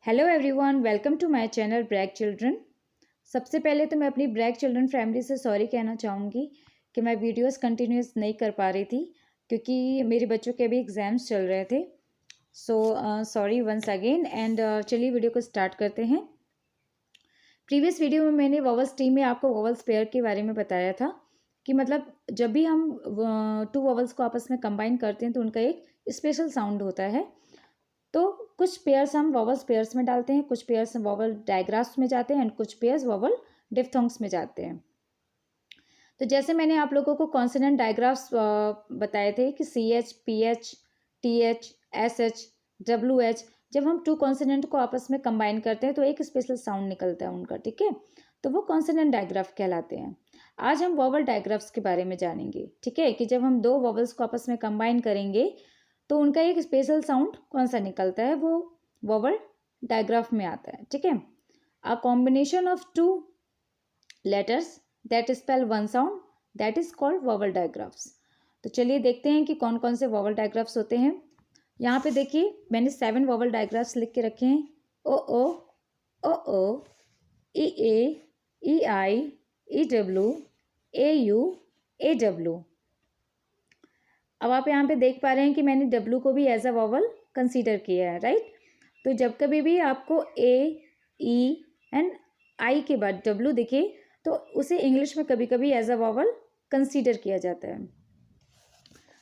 Hello everyone, welcome to my channel brack children. सबसे पहले तो मैं अपनी ब्रैक चिल्ड्रन फैमिली से सॉरी कहना चाहूँगी कि मैं वीडियोस कंटिन्यूस नहीं कर पा रही थी क्योंकि मेरे बच्चों के अभी एग्ज़ाम्स चल रहे थे। So sorry once again and चलिए वीडियो को स्टार्ट करते हैं। प्रीवियस वीडियो में मैंने वॉवल्स टीम में आपको वॉवल्स पेयर के बारे में बताया था कि मतलब जब भी हम टू वॉवल्स को आपस में कंबाइन करते हैं तो उनका एक स्पेशल साउंड होता है। तो कुछ पेयर्स हम वॉवल्स पेयर्स में डालते हैं, कुछ पेयर्स वॉवल डायग्राफ्स में जाते हैं एंड कुछ पेयर्स वॉवल डिफ्थोंग्स में जाते हैं। तो जैसे मैंने आप लोगों को कॉन्सोनेंट डायग्राफ्स बताए थे कि CH, PH, TH, SH, WH, जब हम टू कॉन्सोनेंट को आपस में कंबाइन करते हैं तो एक स्पेशल साउंड निकलता है उनका, ठीक है। तो वो कॉन्सोनेंट डायग्राफ कहलाते हैं। आज हम वॉवल डायग्राफ्स के बारे में जानेंगे, ठीक है, कि जब हम दो वॉवल्स को आपस में कंबाइन करेंगे तो उनका एक स्पेशल साउंड कौन सा निकलता है, वो वॉवल डायग्राफ में आता है, ठीक है। A combination of two letters that spell one sound that is called vowel digraphs. तो चलिए देखते हैं कि कौन कौन से वॉवल डायग्राफ्स होते हैं। यहाँ पे देखिए मैंने 7 वॉवल डायग्राफ्स लिख के रखे हैं। ओ, ई आई, डब्ल्यू, ए डब्ल्यू। अब आप यहाँ पे देख पा रहे हैं कि मैंने W को भी एज अ वॉवल कंसीडर किया है, राइट। तो जब कभी भी आपको A, E एंड I के बाद W दिखे तो उसे इंग्लिश में कभी कभी एज अ वॉवल कंसीडर किया जाता है।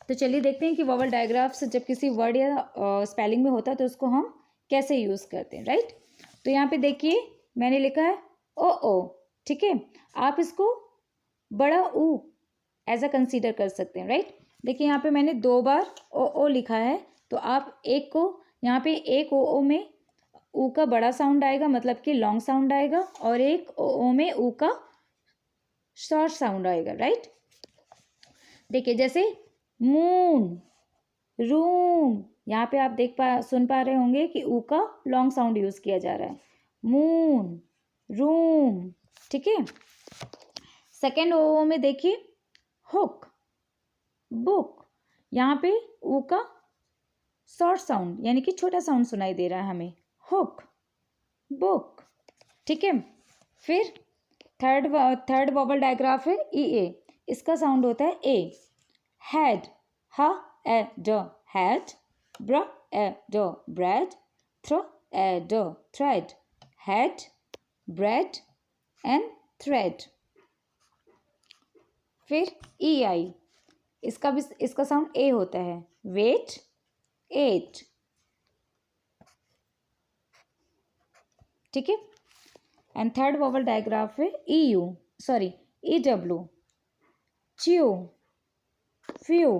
तो चलिए देखते हैं कि वॉवल डायग्राफ्स जब किसी वर्ड या स्पेलिंग में होता है तो उसको हम कैसे यूज़ करते हैं, राइट। तो यहाँ पे देखिए मैंने लिखा है ओ, ठीक है। आप इसको बड़ा ऊ एज अ कंसीडर कर सकते हैं, राइट। देखिए यहाँ पे मैंने 2 बार ओ लिखा है, तो आप एक को यहाँ पे एक ओ में ऊ का बड़ा साउंड आएगा, मतलब कि लॉन्ग साउंड आएगा, और एक ओ में ऊ का शॉर्ट साउंड आएगा, राइट। देखिए जैसे मून, रूम, यहाँ पे आप सुन पा रहे होंगे कि ऊ का लॉन्ग साउंड यूज किया जा रहा है, मून, रूम, ठीक है। सेकेंड ओ में देखिए हुक, बुक, यहाँ पे ऊ का शॉर्ट साउंड यानी कि छोटा साउंड सुनाई दे रहा है हमें, हुक, बुक, ठीक है। फिर थर्ड वॉवल डायग्राफ है E, इसका साउंड होता है ए। हैड, ह ए ड हैड, ब्र ए ड ब्रेड, थ्रो ए ड thread, had, bread and thread. फिर EI, इसका साउंड ए होता है, वेट, एट, ठीक है। एंड थर्ड वॉवल डायग्राफ है EW, च्यू, फ्यू,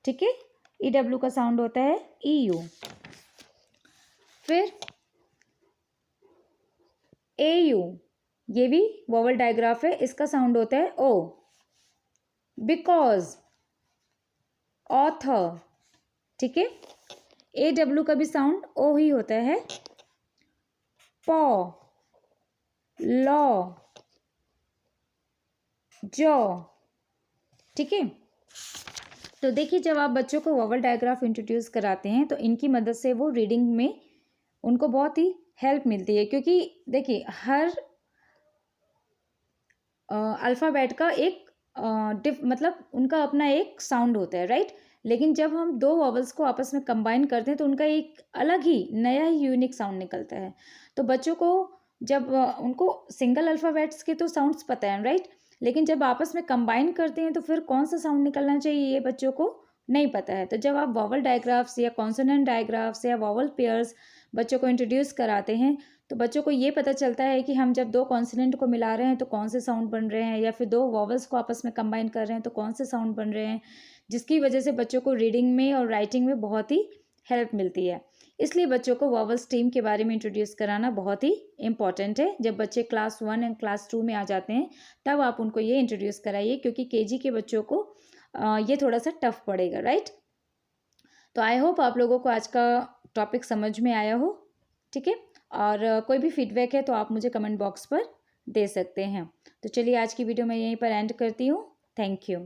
ठीक है। EW का साउंड होता है EU। फिर AU, ये भी वॉवल डायग्राफ है, इसका साउंड होता है O। बिकॉज, ऑथर, ठीक है। AW का भी साउंड O ही होता है, पॉ, लॉ, जॉ, ठीक है। तो देखिए जब आप बच्चों को वॉवल डायग्राफ इंट्रोड्यूस कराते हैं तो इनकी मदद से वो रीडिंग में उनको बहुत ही हेल्प मिलती है, क्योंकि देखिए हर अल्फ़ाबेट का एक मतलब उनका अपना एक साउंड होता है, राइट। लेकिन जब हम दो वॉवल्स को आपस में कंबाइन करते हैं तो उनका एक अलग ही नया ही यूनिक साउंड निकलता है। तो बच्चों को जब उनको सिंगल अल्फ़ाबेट्स के तो साउंड्स पता है, राइट, लेकिन जब आपस में कंबाइन करते हैं तो फिर कौन सा साउंड निकलना चाहिए ये बच्चों को नहीं पता है। तो जब आप वॉवल डायग्राफ्स या कॉन्सोनेंट डायग्राफ्स या वॉवल पेयर्स बच्चों को इंट्रोड्यूस कराते हैं तो बच्चों को ये पता चलता है कि हम जब दो कॉन्सोनेंट को मिला रहे हैं तो कौन से साउंड बन रहे हैं, या फिर दो वॉवल्स को आपस में कंबाइन कर रहे हैं तो कौन से साउंड बन रहे हैं, जिसकी वजह से बच्चों को रीडिंग में और राइटिंग में बहुत ही हेल्प मिलती है। इसलिए बच्चों को वॉवल्स टीम के बारे में इंट्रोड्यूस कराना बहुत ही इंपॉर्टेंट है। जब बच्चे क्लास 1 एंड क्लास 2 में आ जाते हैं तब आप उनको ये इंट्रोड्यूस कराइए, क्योंकि KG के बच्चों को ये थोड़ा सा टफ पड़ेगा, राइट। तो आई होप आप लोगों को आज का टॉपिक समझ में आया हो, ठीक है। और कोई भी फीडबैक है तो आप मुझे कमेंट बॉक्स पर दे सकते हैं। तो चलिए आज की वीडियो मैं यहीं पर एंड करती हूँ। Thank you.